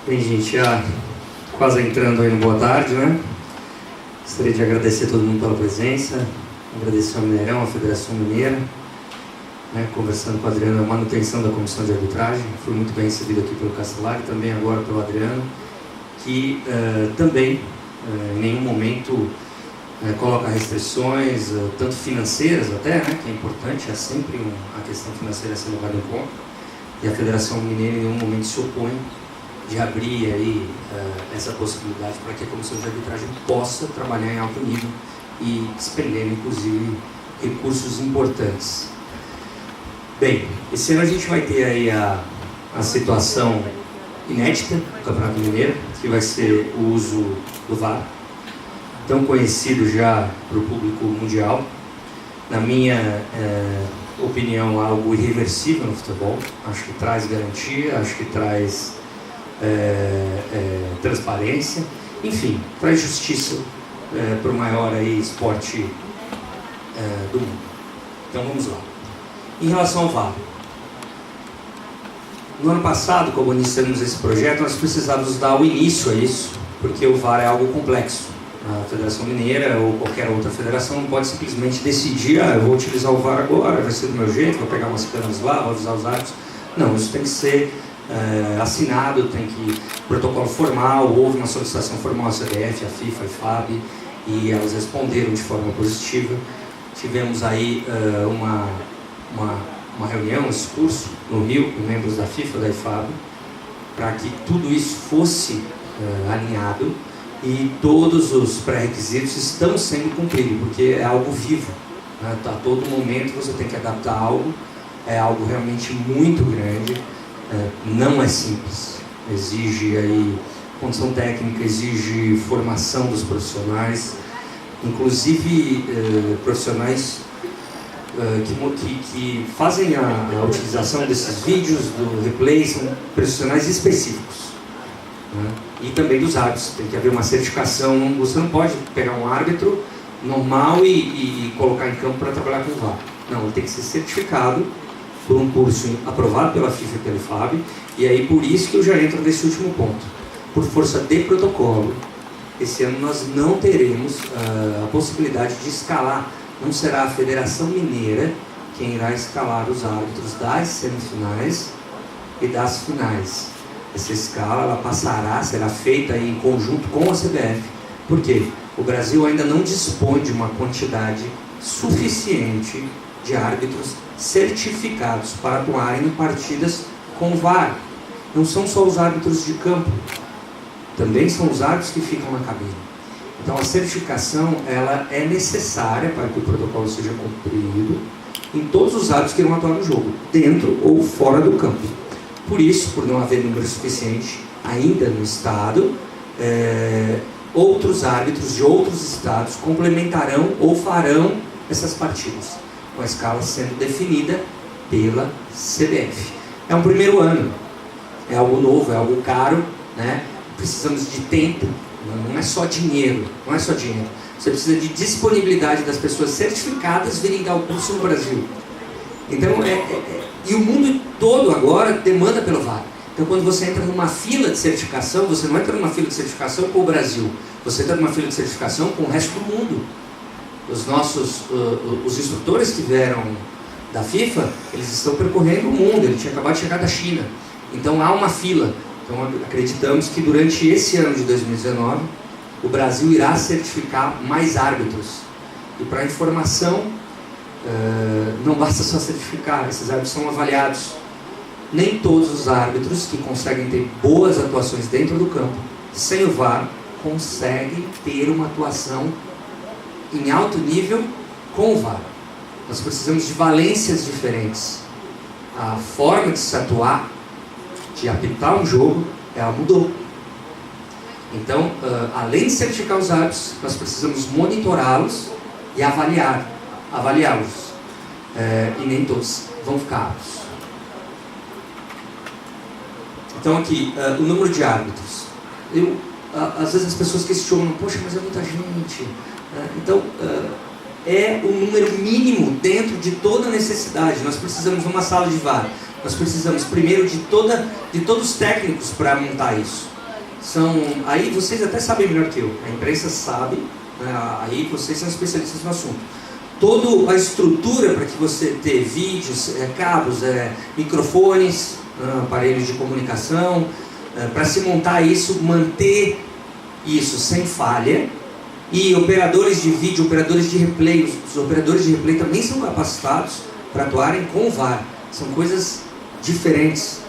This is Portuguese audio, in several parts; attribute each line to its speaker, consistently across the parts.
Speaker 1: Bem, gente, já quase entrando aí no boa tarde, né? Gostaria de agradecer a todo mundo pela presença, agradecer ao Mineirão, à Federação Mineira, né? Conversando com o Adriano, a manutenção da comissão de arbitragem. Fui muito bem recebido aqui pelo Castelar e também agora pelo Adriano, que também em nenhum momento coloca restrições, tanto financeiras até, né? Que é importante, é sempre a questão financeira a ser levada em conta. E a Federação Mineira em nenhum momento se opõe de abrir aí essa possibilidade para que a comissão de arbitragem possa trabalhar em alto nível e despender, inclusive, recursos importantes. Bem, esse ano a gente vai ter aí a situação inédita do Campeonato Mineiro, que vai ser o uso do VAR, tão conhecido já para o público mundial. Na minha opinião, algo irreversível no futebol. Acho que traz garantia, acho que traz transparência, enfim, traz justiça para o maior aí, esporte do mundo. Então vamos lá. Em relação ao VAR, no ano passado, quando iniciamos esse projeto, nós precisávamos dar o início a isso, porque o VAR é algo complexo. A Federação Mineira ou qualquer outra federação não pode simplesmente decidir: eu vou utilizar o VAR agora, vai ser do meu jeito, vou pegar umas câmeras lá, vou avisar os árbitros. Não, isso tem que ser assinado, tem que protocolo formal, houve uma solicitação formal à CBF, à FIFA, à IFAB, e elas responderam de forma positiva. Tivemos aí uma reunião, um discurso no Rio, com membros da FIFA, da IFAB, para que tudo isso fosse alinhado, e todos os pré-requisitos estão sendo cumpridos, porque é algo vivo, né? A todo momento você tem que adaptar algo, é algo realmente muito grande, não é simples, exige aí condição técnica, exige formação dos profissionais, inclusive profissionais que fazem a utilização desses vídeos do replay, são profissionais específicos, né? E também dos árbitros, tem que haver uma certificação. Você não pode pegar um árbitro normal e colocar em campo para trabalhar com o VAR. Não, ele tem que ser certificado por um curso aprovado pela FIFA e pela IFAB, e aí por isso que eu já entro nesse último ponto. Por força de protocolo, esse ano nós não teremos a possibilidade de escalar. Não será a Federação Mineira quem irá escalar os árbitros das semifinais e das finais. Essa escala ela passará, será feita aí em conjunto com a CBF. Por quê? O Brasil ainda não dispõe de uma quantidade suficiente de árbitros certificados para atuarem em partidas com VAR. Não são só os árbitros de campo, também são os árbitros que ficam na cabine. Então a certificação ela é necessária para que o protocolo seja cumprido em todos os árbitros que irão atuar no jogo, dentro ou fora do campo. Por isso, por não haver número suficiente ainda no estado, outros árbitros de outros estados complementarão ou farão essas partidas, com a escala sendo definida pela CBF. É um primeiro ano, é algo novo, é algo caro, né? Precisamos de tempo, não é só dinheiro, não é só dinheiro. Você precisa de disponibilidade das pessoas certificadas virem dar o curso no Brasil. Então, e o mundo todo agora demanda pelo VAR. Então, quando você entra numa fila de certificação, você não entra numa fila de certificação com o Brasil, você entra numa fila de certificação com o resto do mundo. Os instrutores que vieram da FIFA, eles estão percorrendo o mundo, ele tinha acabado de chegar da China. Então, há uma fila. Então, acreditamos que durante esse ano de 2019, o Brasil irá certificar mais árbitros. E para informação, não basta só certificar, esses árbitros são avaliados. Nem todos os árbitros que conseguem ter boas atuações dentro do campo, sem o VAR, conseguem ter uma atuação em alto nível com o VAR. Nós precisamos de valências diferentes. A forma de se atuar, de apitar um jogo, ela mudou. Então, além de certificar os árbitros, nós precisamos monitorá-los e avaliá-los. E nem todos vão ficar aptos. Então aqui, o número de árbitros. Às vezes as pessoas questionam: poxa, mas é muita gente. Então, é o número mínimo dentro de toda a necessidade. Nós precisamos de uma sala de VAR. Nós precisamos primeiro de todos os técnicos para montar isso. Aí vocês até sabem melhor que eu, a imprensa sabe, né? Aí vocês são especialistas no assunto. Toda a estrutura para que você ter vídeos, cabos, microfones, aparelhos de comunicação, para se montar isso, manter isso sem falha. E operadores de vídeo, operadores de replay, os operadores de replay também são capacitados para atuarem com o VAR. São coisas diferentes.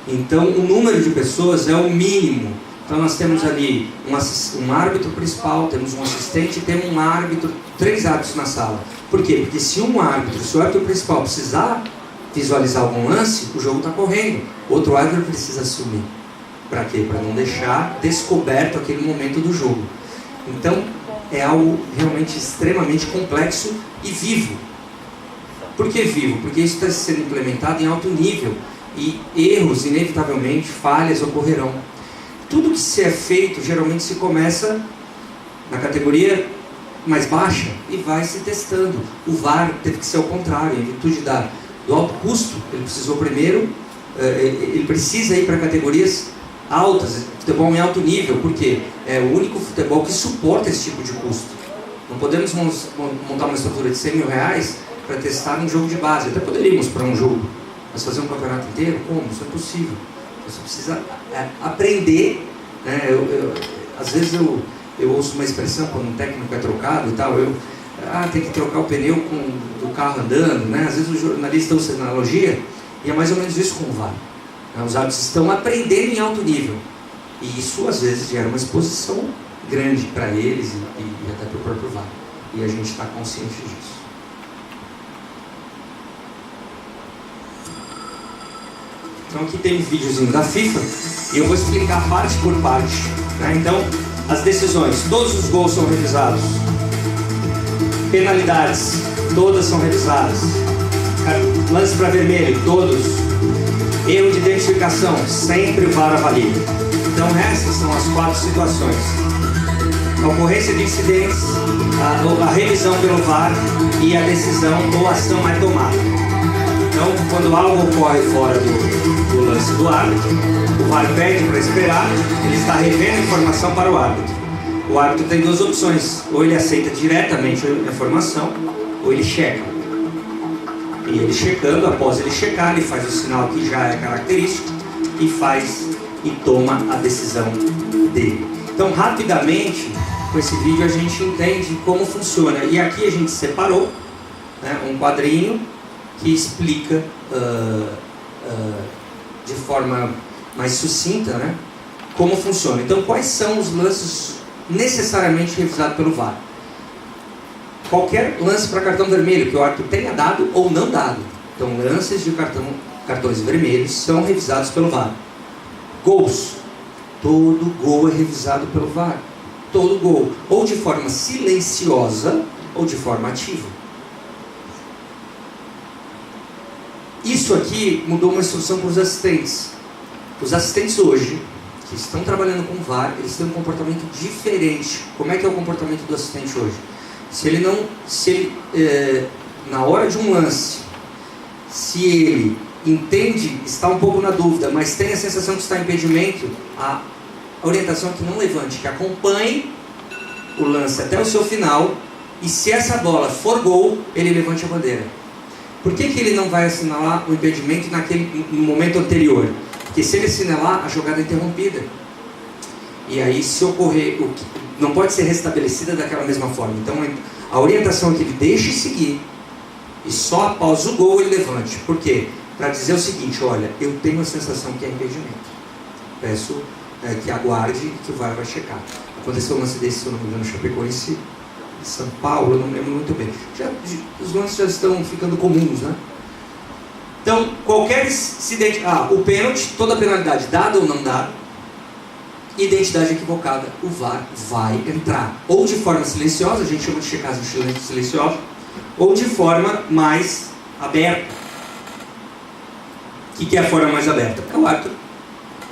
Speaker 1: Então o número de pessoas é o mínimo. Então nós temos ali um árbitro principal, temos um assistente e temos um árbitro, 3 árbitros na sala. Por quê? Porque se o árbitro principal precisar visualizar algum lance, o jogo está correndo. Outro árbitro precisa assumir. Para quê? Para não deixar descoberto aquele momento do jogo. Então é algo realmente extremamente complexo e vivo. Por que vivo? Porque isso está sendo implementado em alto nível e erros, inevitavelmente, falhas ocorrerão. Tudo que se é feito, geralmente se começa na categoria mais baixa e vai se testando. O VAR teve que ser ao contrário, em virtude do alto custo, ele precisou primeiro, ele precisa ir para categorias altas, futebol em alto nível, porque é o único futebol que suporta esse tipo de custo. Não podemos montar uma estrutura de 100 mil reais para testar um jogo de base. Até poderíamos para um jogo, mas fazer um campeonato inteiro, como? Isso é possível. Você precisa aprender, né? Às vezes eu ouço uma expressão quando um técnico é trocado e tal, tem que trocar o pneu do carro andando, né? Às vezes os jornalistas usam analogia, e é mais ou menos isso com o VAR. Os árbitros estão aprendendo em alto nível, e isso às vezes gera uma exposição grande para eles e até para o próprio VAR, e a gente está consciente disso. Então aqui tem um videozinho da FIFA e eu vou explicar parte por parte, né? Então, as decisões, todos os gols são revisados. Penalidades, todas são revisadas. Lance para vermelho, todos. Erro de identificação, sempre o VAR avalia. Então essas são as 4 situações. A ocorrência de incidentes, a revisão pelo VAR e a decisão ou ação é tomada. Então, quando algo ocorre fora do lance do árbitro, o VAR pede para esperar, ele está revendo a informação para o árbitro. O árbitro tem 2 opções, ou ele aceita diretamente a informação, ou ele checa. E ele checando, após ele checar, ele faz o sinal que já é característico e toma a decisão dele. Então, rapidamente, com esse vídeo a gente entende como funciona. E aqui a gente separou, né, um quadrinho que explica de forma mais sucinta, né, como funciona. Então, quais são os lances necessariamente revisados pelo VAR? Qualquer lance para cartão vermelho que o árbitro tenha dado ou não dado. Então, lances de cartões vermelhos são revisados pelo VAR. Gols. Todo gol é revisado pelo VAR. Todo gol. Ou de forma silenciosa ou de forma ativa. Isso aqui mudou uma instrução para os assistentes. Os assistentes hoje, que estão trabalhando com VAR, eles têm um comportamento diferente. Como é que é o comportamento do assistente hoje? Se ele na hora de um lance, se ele entende, está um pouco na dúvida, mas tem a sensação que está em impedimento, a orientação é que não levante, que acompanhe o lance até o seu final, e se essa bola for gol, ele levante a bandeira. Por que ele não vai assinalar o impedimento no momento anterior? Porque se ele assinalar, a jogada é interrompida. E aí, se ocorrer, não pode ser restabelecida daquela mesma forma. Então, a orientação é que ele deixe seguir, e só após o gol ele levante. Por quê? Para dizer o seguinte: olha, eu tenho a sensação que é impedimento. Peço que aguarde, que o VAR vai checar. Aconteceu um lance desse, se eu não me engano, no Chapecoense, São Paulo, eu não lembro muito bem. Os lances já estão ficando comuns, né? Então, qualquer incidente, o pênalti, toda a penalidade dada ou não dada, identidade equivocada, o VAR vai entrar. Ou de forma silenciosa, a gente chama de checagem silenciosa, ou de forma mais aberta. O que é a forma mais aberta? É o árbitro.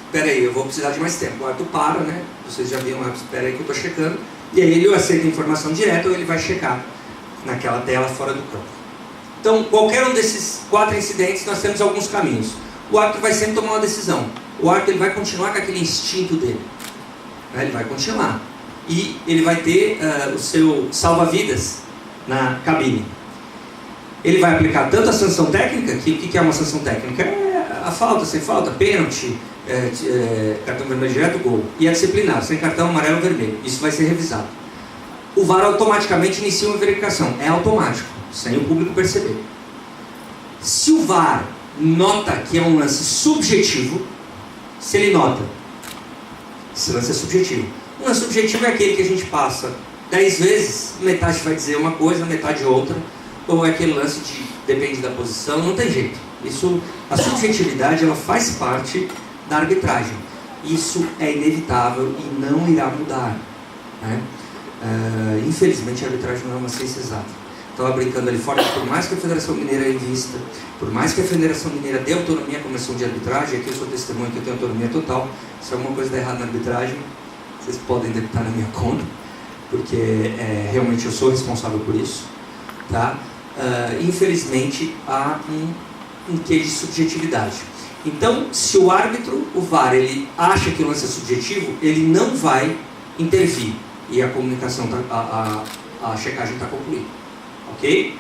Speaker 1: Espera aí, eu vou precisar de mais tempo. O árbitro para, né? Vocês já viram, espera aí que eu estou checando. E aí ele aceita a informação direta ou ele vai checar naquela tela fora do campo. Então, qualquer um desses 4 incidentes, nós temos alguns caminhos. O árbitro vai sempre tomar uma decisão. O árbitro ele vai continuar com aquele instinto dele. Né? Ele vai continuar. E ele vai ter o seu salva-vidas na cabine. Ele vai aplicar tanto a sanção técnica, que o que é uma sanção técnica? É a falta, sem falta, pênalti, cartão vermelho direto, gol. E a disciplinar, sem cartão amarelo, vermelho. Isso vai ser revisado. O VAR automaticamente inicia uma verificação. É automático, sem o público perceber. Se o VAR nota que é um lance subjetivo, se ele nota, esse lance é subjetivo. Um lance subjetivo é aquele que a gente passa 10 vezes, metade vai dizer uma coisa, metade outra, ou é aquele lance de depende da posição, não tem jeito. Isso, a subjetividade, ela faz parte da arbitragem. Isso é inevitável e não irá mudar, né? Infelizmente a arbitragem não é uma ciência exata. Estava brincando ali fora que por mais que a Federação Mineira invista, por mais que a Federação Mineira dê autonomia à comissão de arbitragem, aqui eu sou testemunho que eu tenho autonomia total, se alguma coisa der errado na arbitragem, vocês podem debitar na minha conta, porque realmente eu sou responsável por isso, tá? Infelizmente há um quê de subjetividade. Então, se o árbitro, o VAR, ele acha que o lance é subjetivo, ele não vai intervir e a comunicação, a checagem está concluída. Ok?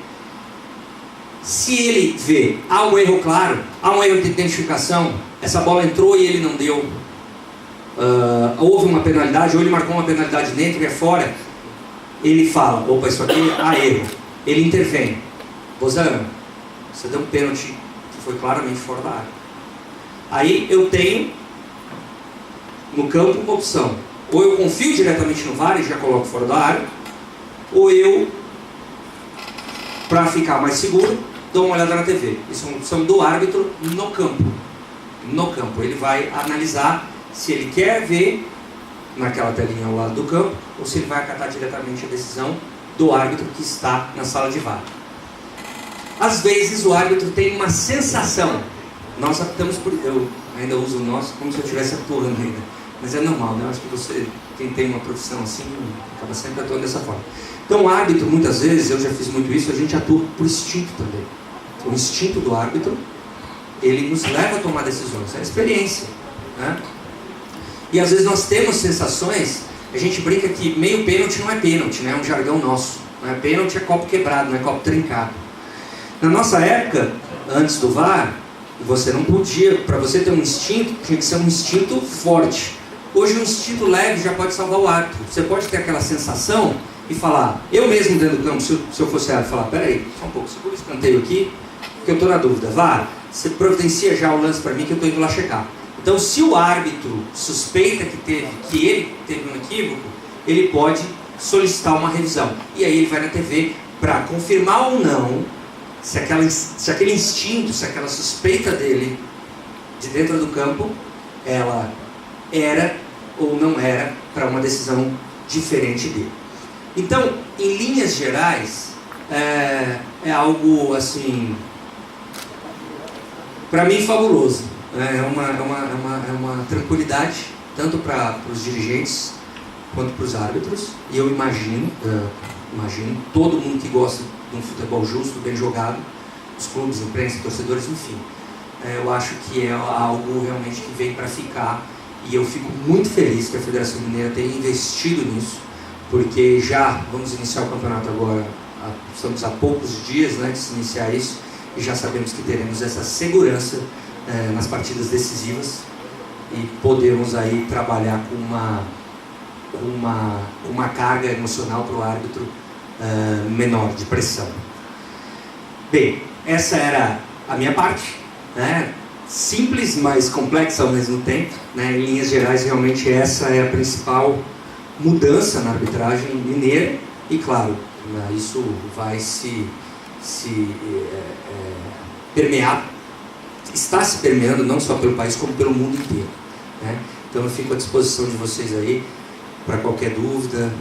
Speaker 1: Se ele vê, há um erro claro, há um erro de identificação, essa bola entrou e ele não deu, houve uma penalidade, ou ele marcou uma penalidade dentro e é fora, ele fala, opa, isso aqui há erro. Ele intervém. Bozano, você deu um pênalti que foi claramente fora da área. Aí eu tenho no campo uma opção. Ou eu confio diretamente no VAR e já coloco fora da área, ou eu, para ficar mais seguro, dou uma olhada na TV. Isso é uma opção do árbitro no campo. No campo. Ele vai analisar se ele quer ver naquela telinha ao lado do campo, ou se ele vai acatar diretamente a decisão do árbitro que está na sala de VAR. Às vezes o árbitro tem uma sensação. Nós optamos por... Eu ainda uso o nosso como se eu estivesse atuando ainda. Mas é normal, né? Eu acho que você, quem tem uma profissão assim, acaba sempre atuando dessa forma. Então o árbitro, muitas vezes, eu já fiz muito isso, a gente atua por instinto também. O instinto do árbitro, ele nos leva a tomar decisões. É a experiência, né? E às vezes nós temos sensações, a gente brinca que meio pênalti não é pênalti, né? É um jargão nosso. Não é pênalti, é copo quebrado, não é copo trincado. Na nossa época, antes do VAR, você não podia, para você ter um instinto, tinha que ser um instinto forte. Hoje um instinto leve já pode salvar o árbitro. Você pode ter aquela sensação e falar, eu mesmo dentro do campo, se eu fosse árbitro, falar, peraí, só um pouco, segura o escanteio aqui, porque eu estou na dúvida. VAR, você providencia já o lance para mim que eu estou indo lá checar. Então, se o árbitro suspeita que ele teve um equívoco, ele pode solicitar uma revisão. E aí ele vai na TV para confirmar ou não se aquele instinto, se aquela suspeita dele de dentro do campo, ela era ou não era para uma decisão diferente dele. Então, em linhas gerais, é algo assim, para mim, fabuloso. É uma tranquilidade, tanto para os dirigentes quanto para os árbitros. E eu imagino todo mundo que gosta de um futebol justo, bem jogado, os clubes, imprensa, torcedores, enfim. Eu acho que é algo realmente que vem para ficar. E eu fico muito feliz que a Federação Mineira tenha investido nisso, porque já vamos iniciar o campeonato agora, estamos há poucos dias, né, de se iniciar isso, e já sabemos que teremos essa segurança nas partidas decisivas e podemos aí trabalhar com uma carga emocional para o árbitro menor, de pressão. Bem, essa era a minha parte, né? Simples, mas complexa ao mesmo tempo, né? Em linhas gerais, realmente essa é a principal mudança na arbitragem mineira e, claro, né, isso vai se permear, está se permeando não só pelo país, como pelo mundo inteiro, né? Então eu fico à disposição de vocês aí para qualquer dúvida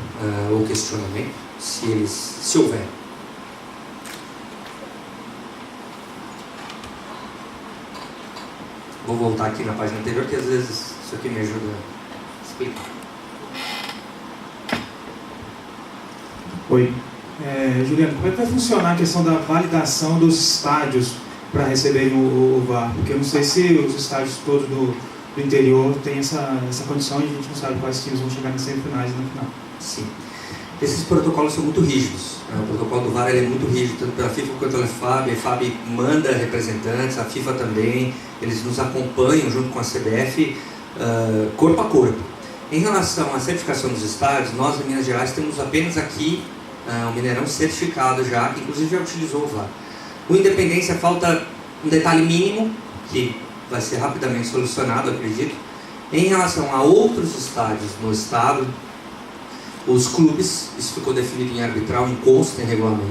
Speaker 1: ou questionamento, se houver. Vou voltar aqui na página anterior, que às vezes isso aqui me ajuda a explicar.
Speaker 2: Oi, Juliano, como é que vai funcionar a questão da validação dos estádios para receberem o VAR? Porque eu não sei se os estádios todos do interior têm essa condição e a gente não sabe quais times vão chegar nas semifinais e na final.
Speaker 1: Sim. Esses protocolos são muito rígidos. O protocolo do VAR é muito rígido, tanto pela FIFA quanto pela FAB. A FAB manda representantes, a FIFA também. Eles nos acompanham junto com a CBF, corpo a corpo. Em relação à certificação dos estádios, nós em Minas Gerais temos apenas aqui o Mineirão certificado já, que inclusive já utilizou o VAR. O Independência falta um detalhe mínimo, que vai ser rapidamente solucionado, acredito. Em relação a outros estádios no estado, os clubes, isso ficou definido em arbitral, em consta em regulamento,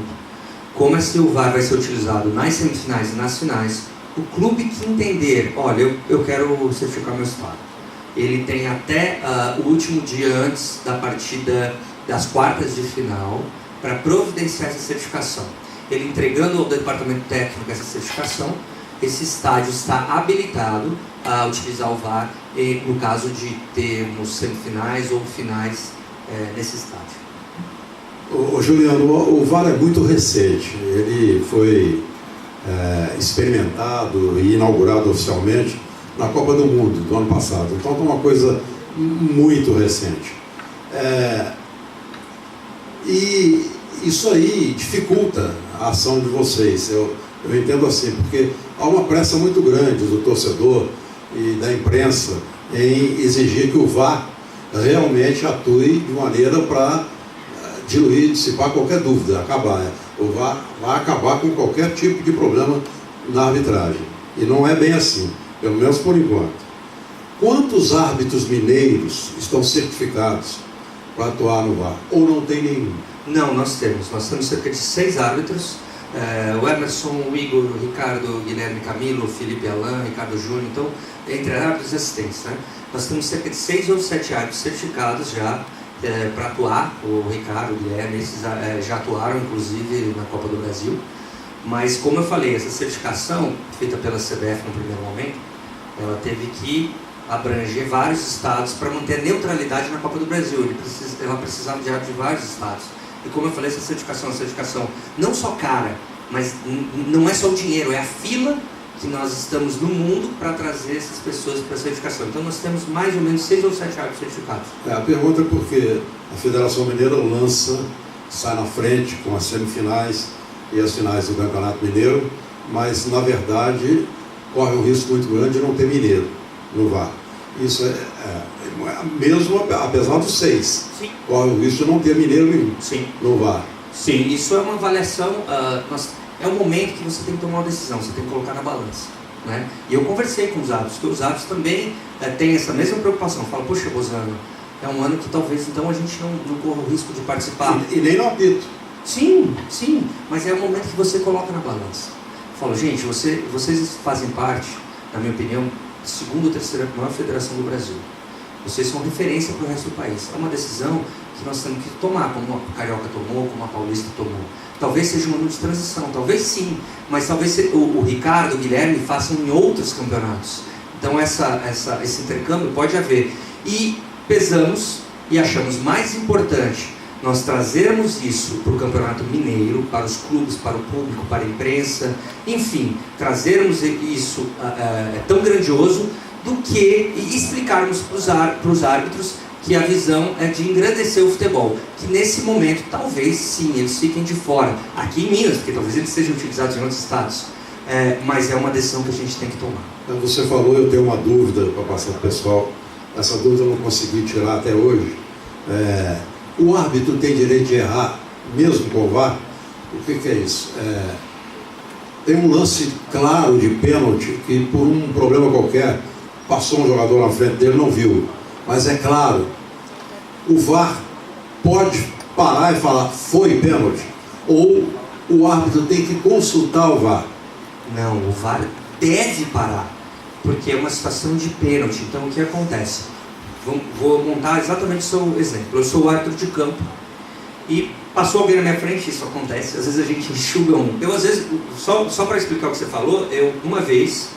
Speaker 1: como é se o VAR vai ser utilizado nas semifinais e nas finais, o clube que entender, olha, eu quero certificar meu estádio, ele tem até o último dia antes da partida das quartas de final para providenciar essa certificação. Ele entregando ao departamento técnico essa certificação, esse estádio está habilitado a utilizar o VAR no caso de termos semifinais ou finais nesse estádio.
Speaker 3: Juliano, o VAR é muito recente. Ele foi experimentado e inaugurado oficialmente na Copa do Mundo do ano passado. Então é uma coisa muito recente. E isso aí dificulta a ação de vocês. Eu entendo assim, porque há uma pressa muito grande do torcedor e da imprensa em exigir que o VAR realmente atue de maneira para diluir, dissipar qualquer dúvida, acabar. O VAR vai acabar com qualquer tipo de problema na arbitragem. E não é bem assim, pelo menos por enquanto. Quantos árbitros mineiros estão certificados para atuar no VAR? Ou não tem nenhum?
Speaker 1: Não, nós temos cerca de 6 árbitros, o Emerson, o Igor, o Ricardo, o Guilherme Camilo, o Felipe Alain, o Ricardo Júnior, então, entre árbitros e assistentes, né? Nós temos cerca de 6 ou 7 árbitros certificados já para atuar, o Ricardo, o Guilherme, esses já atuaram inclusive na Copa do Brasil, mas como eu falei, essa certificação feita pela CBF no primeiro momento, ela teve que abranger vários estados para manter a neutralidade na Copa do Brasil. Ela precisava de árbitros de vários estados. E como eu falei, essa certificação é uma certificação não só cara, mas não é só o dinheiro, é a fila que nós estamos no mundo para trazer essas pessoas para a certificação. Então nós temos mais ou menos 6 ou 7 árbitros certificados.
Speaker 3: A pergunta é porque a Federação Mineira sai na frente com as semifinais e as finais do Campeonato Mineiro, mas na verdade corre um risco muito grande de não ter mineiro no VAR. Isso mesmo apesar dos 6.
Speaker 1: Sim.
Speaker 3: Corre o risco de não ter mineiro nenhum.
Speaker 1: Sim.
Speaker 3: No VAR.
Speaker 1: Sim, isso é uma avaliação, é um momento que você tem que tomar uma decisão, você tem que colocar na balança, né? E eu conversei com os árbitros, que os árbitros também têm essa mesma preocupação. Falam, poxa, Bozano, é um ano que talvez então a gente não corra o risco de participar.
Speaker 3: E nem no apito.
Speaker 1: Sim, mas é um momento que você coloca na balança. Falo, gente, vocês fazem parte, na minha opinião, segunda ou terceira maior federação do Brasil. Vocês são referência para o resto do país. É uma decisão que nós temos que tomar, como a Carioca tomou, como a Paulista tomou. Talvez seja um ano de transição, talvez sim, mas talvez o Ricardo, o Guilherme façam em outros campeonatos. Então esse intercâmbio pode haver. E pesamos e achamos mais importante nós trazermos isso para o Campeonato Mineiro, para os clubes, para o público, para a imprensa, enfim, trazermos isso tão grandioso do que explicarmos para os árbitros que a visão é de engrandecer o futebol, que nesse momento talvez sim eles fiquem de fora, aqui em Minas, porque talvez eles sejam utilizados em outros estados, mas é uma decisão que a gente tem que tomar.
Speaker 3: Você falou, eu tenho uma dúvida para passar para o pessoal, essa dúvida eu não consegui tirar até hoje. O árbitro tem direito de errar, mesmo com o VAR? O que é isso? Tem um lance claro de pênalti que por um problema qualquer passou um jogador na frente dele, não viu. Mas é claro, o VAR pode parar e falar, foi pênalti? Ou o árbitro tem que consultar o VAR?
Speaker 1: Não, o VAR deve parar, porque é uma situação de pênalti. Então o que acontece? Vou montar exatamente o seu exemplo. Eu sou o árbitro de campo e passou alguém na minha frente, isso acontece. Às vezes a gente enxuga um. Eu, às vezes, só para explicar o que você falou, uma vez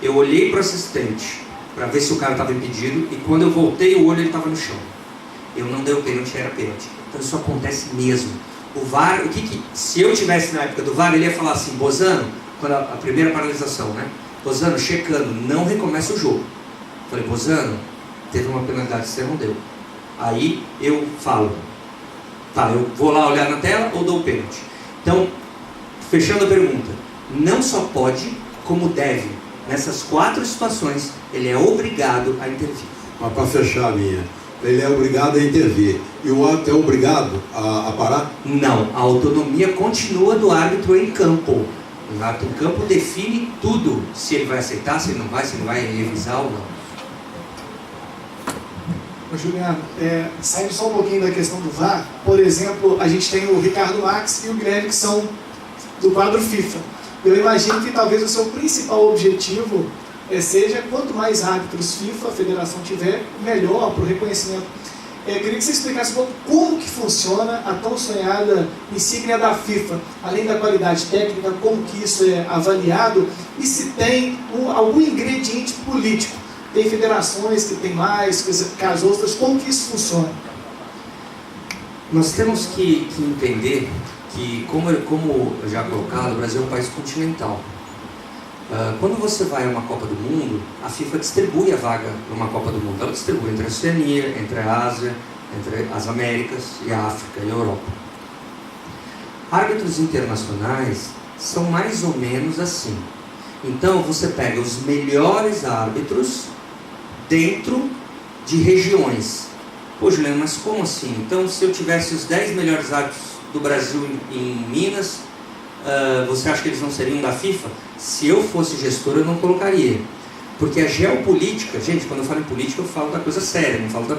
Speaker 1: eu olhei para o assistente para ver se o cara estava impedido e quando eu voltei o olho ele estava no chão. Eu não dei o pênalti, era pênalti. Então isso acontece mesmo. O VAR, se eu tivesse na época do VAR, ele ia falar assim, Bozano, quando a primeira paralisação, né? Bozano, checando, não recomeça o jogo. Falei, Bozano, teve uma penalidade que você não deu. Aí eu falo, tá, eu vou lá olhar na tela ou dou o pênalti? Então, fechando a pergunta, não só pode, como deve. Nessas 4 situações, ele é obrigado a intervir.
Speaker 3: Mas para fechar a minha, ele é obrigado a intervir. E o árbitro é obrigado a parar?
Speaker 1: Não, a autonomia continua do árbitro em campo. O árbitro em campo define tudo. Se ele vai aceitar, se ele não vai revisar ou não.
Speaker 4: Juliano, saindo só um pouquinho da questão do VAR, por exemplo, a gente tem o Ricardo Max e o Guilherme, que são do quadro FIFA. Eu imagino que talvez o seu principal objetivo seja, quanto mais árbitros FIFA a federação tiver, melhor para o reconhecimento. Queria que você explicasse um pouco como que funciona a tão sonhada insígnia da FIFA, além da qualidade técnica, como que isso é avaliado e se tem algum ingrediente político. Tem federações que tem mais, que as outras, como que isso funciona?
Speaker 1: Nós temos que entender que, como já colocado, o Brasil é um país continental. Quando você vai a uma Copa do Mundo, a FIFA distribui a vaga numa Copa do Mundo. Ela distribui entre a Oceania, entre a Ásia, entre as Américas e a África e a Europa. Árbitros internacionais são mais ou menos assim. Então você pega os melhores árbitros dentro de regiões. Pô, Juliano, mas como assim? Então, se eu tivesse os 10 melhores árbitros do Brasil em Minas, você acha que eles não seriam da FIFA? Se eu fosse gestor, eu não colocaria. Porque a geopolítica, gente, quando eu falo em política, eu falo da coisa séria, não falo da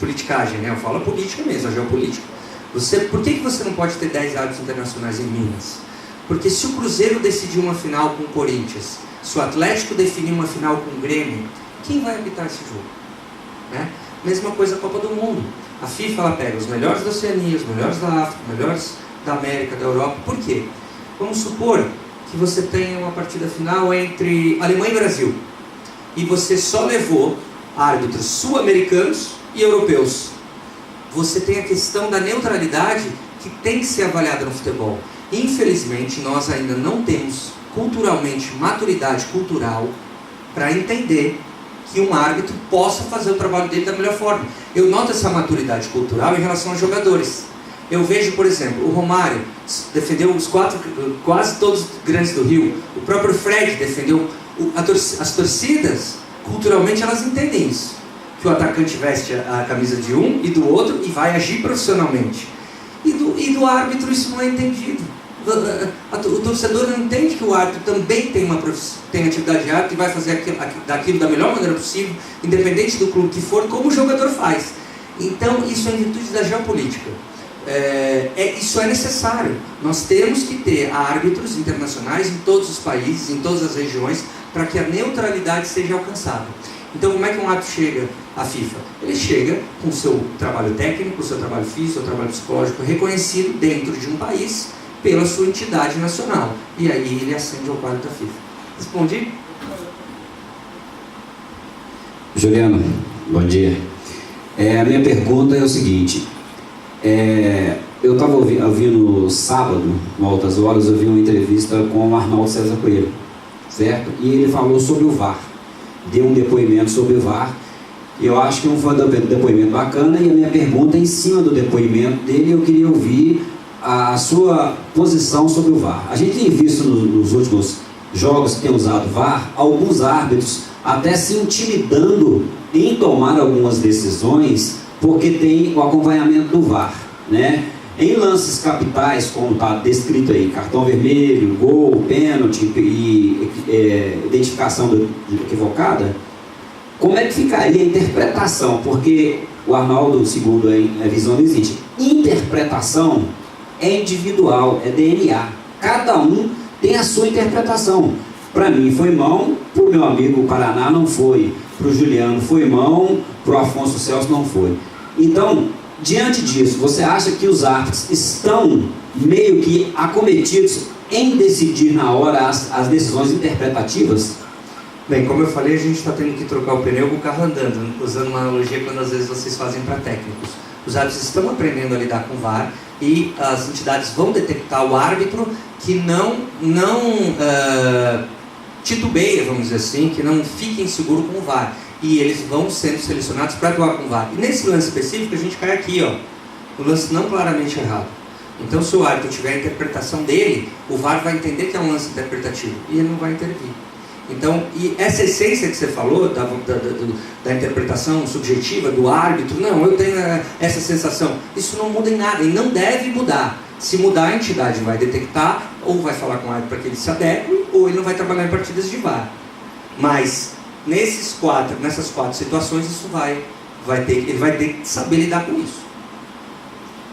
Speaker 1: politicagem, né? Eu falo a política mesmo, a geopolítica. Por que você não pode ter 10 árbitros internacionais em Minas? Porque se o Cruzeiro decidir uma final com o Corinthians, se o Atlético definir uma final com o Grêmio, quem vai apitar esse jogo? Né? Mesma coisa a Copa do Mundo. A FIFA ela pega os melhores da Oceania, os melhores da África, os melhores da América, da Europa. Por quê? Vamos supor que você tenha uma partida final entre Alemanha e Brasil e você só levou árbitros sul-americanos e europeus. Você tem a questão da neutralidade que tem que ser avaliada no futebol. Infelizmente, nós ainda não temos culturalmente maturidade cultural para entender que um árbitro possa fazer o trabalho dele da melhor forma. Eu noto essa maturidade cultural em relação aos jogadores. Eu vejo, por exemplo, o Romário defendeu quase todos os grandes do Rio. O próprio Fred defendeu. As torcidas, culturalmente, elas entendem isso. Que o atacante veste a camisa de um e do outro e vai agir profissionalmente. E do árbitro isso não é entendido. O torcedor não entende que o árbitro também tem atividade de árbitro e vai fazer daquilo da melhor maneira possível, independente do clube que for, como o jogador faz. Então, isso é em virtude da geopolítica. Isso é necessário. Nós temos que ter árbitros internacionais em todos os países, em todas as regiões, para que a neutralidade seja alcançada. Então, como é que um árbitro chega à FIFA? Ele chega com o seu trabalho técnico, o seu trabalho físico, o seu trabalho psicológico reconhecido dentro de um país pela sua entidade nacional. E aí ele ascende ao quadro da FIFA. Respondi?
Speaker 5: Juliano, bom dia. A minha pergunta é o seguinte. Eu estava ouvindo sábado, em altas horas, eu vi uma entrevista com o Arnaldo César Coelho, certo? E ele falou sobre o VAR. Deu um depoimento sobre o VAR. E eu acho que foi um depoimento bacana. E a minha pergunta, em cima do depoimento dele, eu queria ouvir a sua posição sobre o VAR. A gente tem visto nos últimos jogos que tem usado VAR, alguns árbitros até se intimidando em tomar algumas decisões porque tem o acompanhamento do VAR, né? Em lances capitais, como está descrito aí, cartão vermelho, gol, pênalti e identificação equivocada, como é que ficaria a interpretação? Porque o Arnaldo, segundo a visão do existe, interpretação é individual, é DNA. Cada um tem a sua interpretação. Para mim foi mão, para o meu amigo Paraná não foi, para o Juliano foi mão, para o Afonso Celso não foi. Então, diante disso, você acha que os árbitros estão meio que acometidos em decidir na hora as decisões interpretativas?
Speaker 1: Bem, como eu falei, a gente está tendo que trocar o pneu com o carro andando, usando uma analogia quando às vezes vocês fazem para técnicos. Os árbitros estão aprendendo a lidar com o VAR e as entidades vão detectar o árbitro que não titubeia, vamos dizer assim, que não fique inseguro com o VAR. E eles vão sendo selecionados para atuar com o VAR. E nesse lance específico a gente cai aqui, ó, o lance não claramente errado. Então, se o árbitro tiver a interpretação dele, o VAR vai entender que é um lance interpretativo e ele não vai intervir. Então, e essa essência que você falou, da interpretação subjetiva do árbitro, não, eu tenho essa sensação, isso não muda em nada e não deve mudar. Se mudar, a entidade vai detectar, ou vai falar com o árbitro para que ele se adeque, ou ele não vai trabalhar em partidas de VAR. Mas, nessas quatro situações, isso ele vai ter que saber lidar com isso.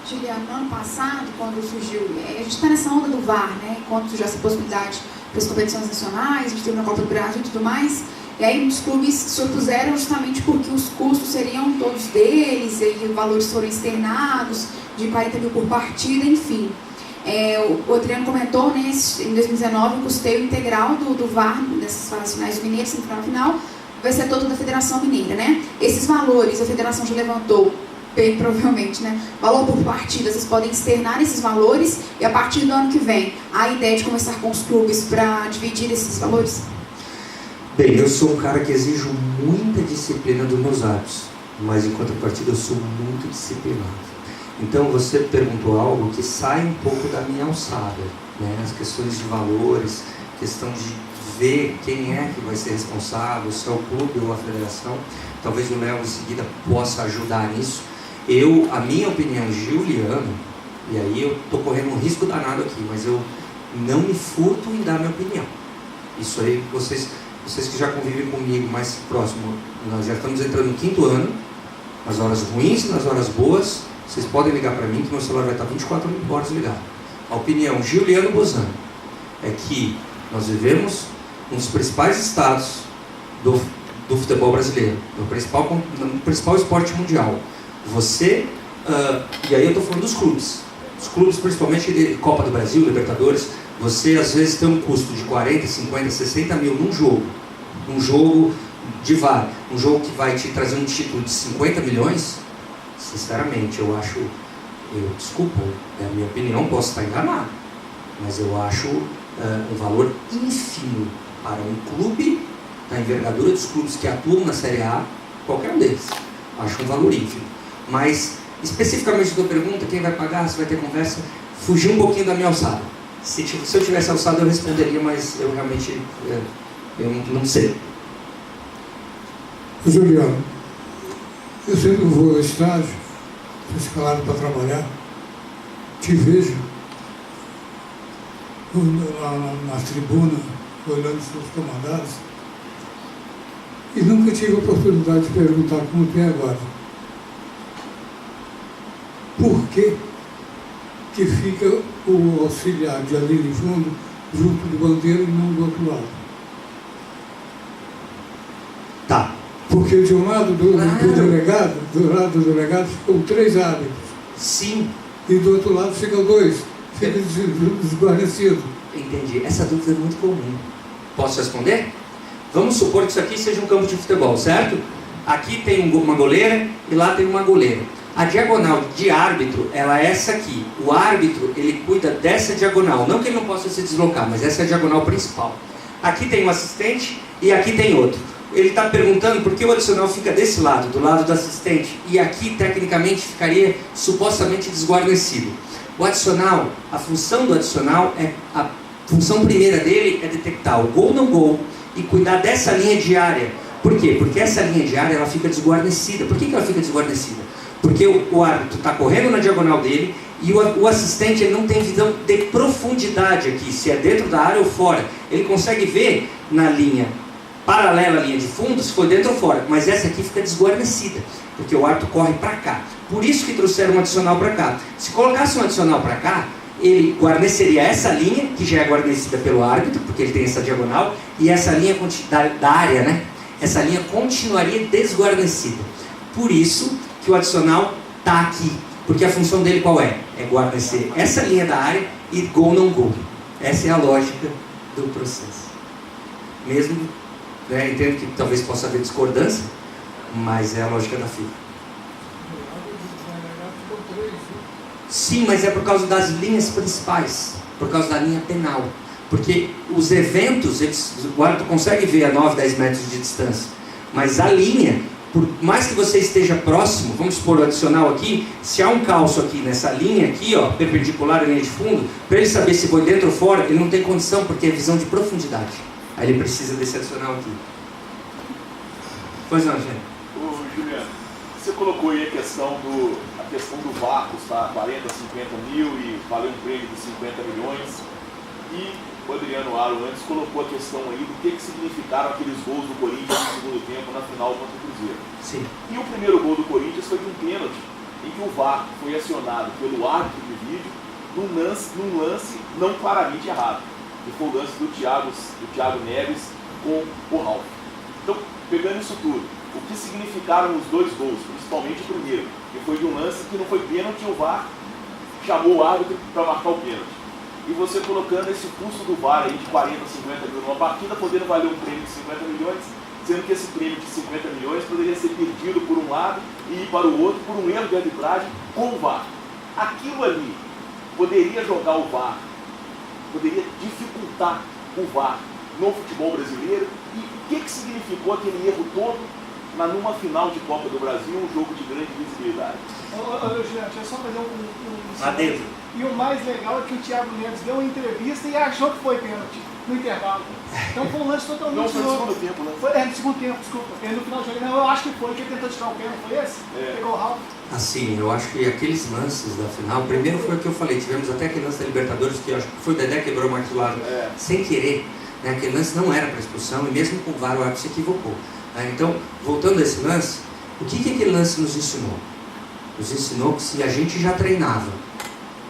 Speaker 6: Juliano, no ano passado, quando surgiu, a gente está nessa onda do VAR, né? Quando surgiu essa possibilidade para as competições nacionais, a gente teve na Copa do Brasil e tudo mais, e aí os clubes se opuseram justamente porque os custos seriam todos deles, e os valores foram externados, de 40 mil por partida, enfim. O Adriano comentou, né, em 2019, o custeio integral do VAR, dessas fases finais do Mineiro, semifinal, vai ser todo da Federação Mineira, né? Esses valores a Federação já levantou, bem provavelmente, né? Valor por partida, vocês podem externar esses valores e a partir do ano que vem, há a ideia de conversar com os clubes para dividir esses valores?
Speaker 1: Bem, eu sou um cara que exijo muita disciplina dos meus árbitros, mas em contrapartida eu sou muito disciplinado. Então você perguntou algo que sai um pouco da minha alçada, né? As questões de valores, questão de ver quem é que vai ser responsável, se é o clube ou a federação. Talvez o Léo em seguida possa ajudar nisso. A minha opinião, Juliano, e aí eu estou correndo um risco danado aqui, mas eu não me furto em dar minha opinião. Isso aí, vocês que já convivem comigo mais próximo, nós já estamos entrando no 5º ano, nas horas ruins e nas horas boas, vocês podem ligar para mim que meu celular vai estar 24 horas ligado. A opinião Juliano Bozano é que nós vivemos um dos principais estados do futebol brasileiro, no principal esporte mundial. E aí eu estou falando dos clubes. Os clubes, principalmente de Copa do Brasil, Libertadores, você às vezes tem um custo de 40, 50, 60 mil num jogo de VAR, um jogo que vai te trazer um título de 50 milhões, sinceramente, desculpa, é a minha opinião, posso estar enganado, mas eu acho um valor ínfimo para um clube, da envergadura dos clubes que atuam na Série A, qualquer um deles. Acho um valor ínfimo. Mas, especificamente da tua pergunta, quem vai pagar, se vai ter conversa, fugiu um pouquinho da minha alçada. Se eu tivesse alçada, eu responderia, mas eu realmente eu não sei.
Speaker 7: Juliano, eu sempre vou ao estádio, sou escalado para trabalhar, te vejo na tribuna, olhando seus comandados, e nunca tive a oportunidade de perguntar como tem agora. Por que fica o auxiliar de ali de fundo junto do bandeiro e não do outro lado?
Speaker 1: Tá.
Speaker 7: Porque de um lado do delegado ficam 3 árbitros.
Speaker 1: Sim.
Speaker 7: E do outro lado ficam 2. Fica desguarnecido.
Speaker 1: Entendi. Essa dúvida é muito comum. Posso responder? Vamos supor que isso aqui seja um campo de futebol, certo? Aqui tem uma goleira e lá tem uma goleira. A diagonal de árbitro, ela é essa aqui. O árbitro, ele cuida dessa diagonal. Não que ele não possa se deslocar, mas essa é a diagonal principal. Aqui tem um assistente e aqui tem outro. Ele está perguntando por que o adicional fica desse lado, do lado do assistente, e aqui, tecnicamente, ficaria supostamente desguarnecido. O adicional, a função do adicional, a função primeira dele é detectar o gol não gol e cuidar dessa linha diária. Por quê? Porque essa linha diária, ela fica desguarnecida. Por que ela fica desguarnecida? Porque o árbitro está correndo na diagonal dele e o assistente ele não tem visão de profundidade aqui, se é dentro da área ou fora. Ele consegue ver na linha paralela à linha de fundo, se for dentro ou fora, mas essa aqui fica desguarnecida, porque o árbitro corre para cá. Por isso que trouxeram um adicional para cá. Se colocasse um adicional para cá, ele guarneceria essa linha, que já é guarnecida pelo árbitro, porque ele tem essa diagonal, e essa linha da área, né? Essa linha continuaria desguarnecida. Por isso que o adicional está aqui, porque a função dele qual é? É guarnecer essa linha da área e gol não gol. Essa é a lógica do processo. Mesmo né? Entendo que talvez possa haver discordância, mas é a lógica da FIFA. Sim, mas é por causa das linhas principais, por causa da linha penal. Porque os eventos, o árbitro consegue ver a 9, 10 metros de distância, mas a linha, por mais que você esteja próximo, vamos supor o adicional aqui, se há um calço aqui nessa linha aqui, ó, perpendicular à linha de fundo, para ele saber se foi dentro ou fora, ele não tem condição, porque é visão de profundidade. Aí ele precisa desse adicional aqui. Pois não, gente.
Speaker 8: Ô, Juliano, você colocou aí a questão do VAR, custar 40, 50 mil e valer um prêmio de 50 milhões. E o Adriano Aro antes colocou a questão aí do que significaram aqueles gols do Corinthians no segundo tempo na final contra o Cruzeiro.
Speaker 1: Sim.
Speaker 8: E o primeiro gol do Corinthians foi de um pênalti, em que o VAR foi acionado pelo árbitro de vídeo num lance não claramente errado, que foi o lance do Thiago Neves com o Ralf. Então, pegando isso tudo, o que significaram os dois gols, principalmente o primeiro, que foi de um lance que não foi pênalti e o VAR chamou o árbitro para marcar o pênalti. E você colocando esse custo do VAR aí de 40, 50 mil numa partida, podendo valer um prêmio de 50 milhões, sendo que esse prêmio de 50 milhões poderia ser perdido por um lado e ir para o outro por um erro de arbitragem com o VAR. Aquilo ali poderia jogar o VAR, poderia dificultar o VAR no futebol brasileiro. E o que significou aquele erro todo numa final de Copa do Brasil, um jogo de grande visibilidade?
Speaker 4: Ô, Juliano, deixa eu só fazer
Speaker 1: Lá dentro.
Speaker 4: E o mais legal é que o Thiago Neves deu uma entrevista e achou que foi pênalti no intervalo. Então foi um lance totalmente
Speaker 8: Não, foi no
Speaker 4: novo.
Speaker 8: segundo tempo, né?
Speaker 4: No segundo tempo, desculpa. Ele no final do jogo, não, eu acho que foi, que ele tentou tirar o pênalti, foi esse? Pegou o Ralf.
Speaker 1: Assim, eu acho que aqueles lances da final, primeiro foi o que eu falei, tivemos até aquele lance da Libertadores, que eu acho que foi o Dedé que quebrou o maxilar sem querer, né? Aquele lance não era para expulsão, e mesmo com o VAR o árbitro se equivocou. Então, voltando a esse lance, o que aquele lance nos ensinou? Nos ensinou que se a gente já treinava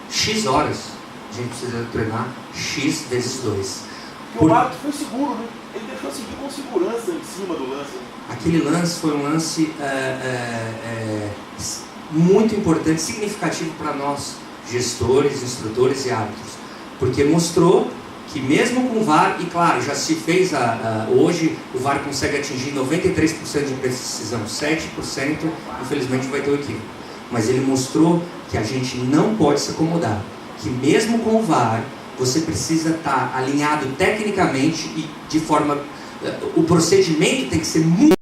Speaker 1: X horas, a gente precisa treinar X vezes 2.
Speaker 8: Porque o árbitro foi seguro, né? Ele deixou seguir com segurança em cima do lance.
Speaker 1: Aquele lance foi um lance muito importante, significativo para nós, gestores, instrutores e árbitros, porque mostrou que mesmo com o VAR, e claro, já se fez hoje, o VAR consegue atingir 93% de precisão, 7%, infelizmente vai ter o equívoco. Mas ele mostrou que a gente não pode se acomodar, que mesmo com o VAR, você precisa estar alinhado tecnicamente e de forma... O procedimento tem que ser muito